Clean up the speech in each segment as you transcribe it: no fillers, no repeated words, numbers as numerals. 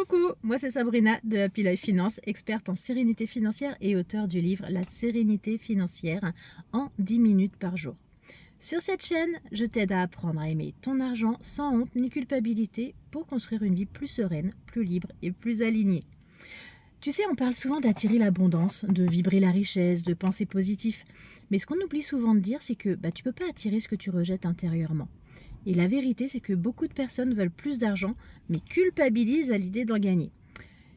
Coucou, moi c'est Sabrina de Happy Life Finance, experte en sérénité financière et auteure du livre La sérénité financière en 10 minutes par jour. Sur cette chaîne, je t'aide à apprendre à aimer ton argent sans honte ni culpabilité pour construire une vie plus sereine, plus libre et plus alignée. Tu sais, on parle souvent d'attirer l'abondance, de vibrer la richesse, de penser positif. Mais ce qu'on oublie souvent de dire, c'est que tu ne peux pas attirer ce que tu rejettes intérieurement. Et la vérité, c'est que beaucoup de personnes veulent plus d'argent, mais culpabilisent à l'idée d'en gagner.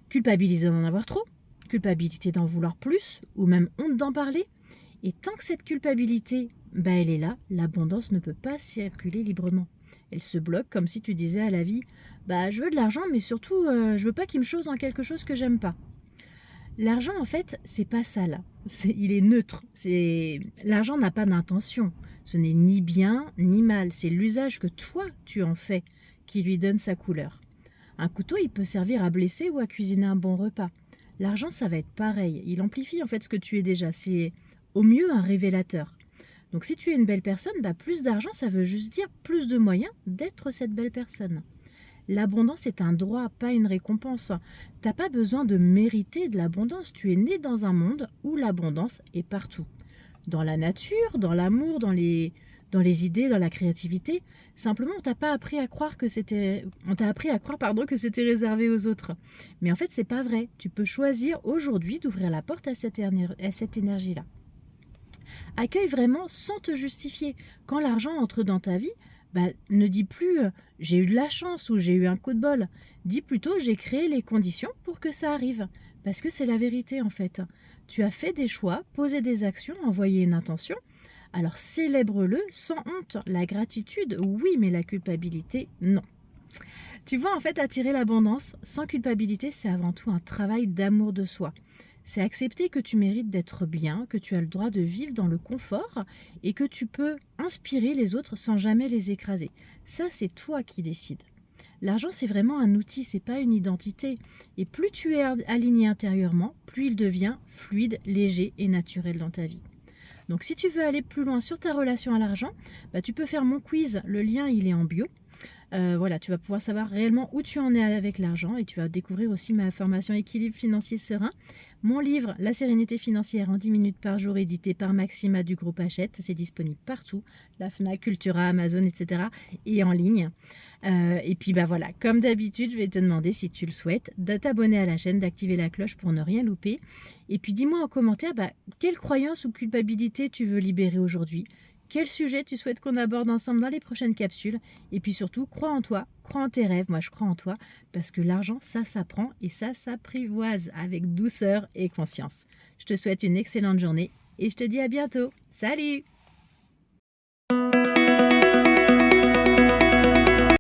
Culpabiliser d'en avoir trop, culpabilité d'en vouloir plus, ou même honte d'en parler. Et tant que cette culpabilité, elle est là, l'abondance ne peut pas circuler librement. Elle se bloque comme si tu disais à la vie, je veux de l'argent, mais surtout, je veux pas qu'il me chose en quelque chose que j'aime pas. L'argent, en fait, c'est pas ça là. Il est neutre. L'argent n'a pas d'intention. Ce n'est ni bien ni mal. C'est l'usage que toi tu en fais qui lui donne sa couleur. Un couteau, il peut servir à blesser ou à cuisiner un bon repas. L'argent, ça va être pareil. Il amplifie en fait ce que tu es déjà. C'est au mieux un révélateur. Donc si tu es une belle personne, plus d'argent, ça veut juste dire plus de moyens d'être cette belle personne. L'abondance est un droit, pas une récompense. T'as pas besoin de mériter de l'abondance. Tu es né dans un monde où l'abondance est partout. Dans la nature, dans l'amour, dans les idées, dans la créativité. Simplement, on t'a pas appris à croire que c'était, on t'a appris à croire, que c'était réservé aux autres. Mais en fait, c'est pas vrai. Tu peux choisir aujourd'hui d'ouvrir la porte à cette énergie-là. Accueille vraiment sans te justifier. Quand l'argent entre dans ta vie, ne dis plus j'ai eu de la chance ou j'ai eu un coup de bol. Dis plutôt j'ai créé les conditions pour que ça arrive. Parce que c'est la vérité en fait. Tu as fait des choix, posé des actions, envoyé une intention. Alors célèbre-le sans honte. La gratitude, oui, mais la culpabilité, non. Tu vois, en fait, attirer l'abondance sans culpabilité, c'est avant tout un travail d'amour de soi. C'est accepter que tu mérites d'être bien, que tu as le droit de vivre dans le confort et que tu peux inspirer les autres sans jamais les écraser. Ça, c'est toi qui décides. L'argent, c'est vraiment un outil, c'est pas une identité. Et plus tu es aligné intérieurement, plus il devient fluide, léger et naturel dans ta vie. Donc si tu veux aller plus loin sur ta relation à l'argent, tu peux faire mon quiz. Le lien, il est en bio. Voilà, tu vas pouvoir savoir réellement où tu en es avec l'argent et tu vas découvrir aussi ma formation équilibre financier serein. Mon livre, La sérénité financière en 10 minutes par jour, édité par Maxima du groupe Hachette. C'est disponible partout, la Fnac, Cultura, Amazon, etc. et en ligne. Et puis voilà, comme d'habitude, je vais te demander si tu le souhaites de t'abonner à la chaîne, d'activer la cloche pour ne rien louper. Et puis dis-moi en commentaire quelle croyance ou culpabilité tu veux libérer aujourd'hui. Quel sujet tu souhaites qu'on aborde ensemble dans les prochaines capsules? Et puis surtout, crois en toi, crois en tes rêves. Moi, je crois en toi parce que l'argent, ça s'apprend et ça s'apprivoise avec douceur et conscience. Je te souhaite une excellente journée et je te dis à bientôt. Salut!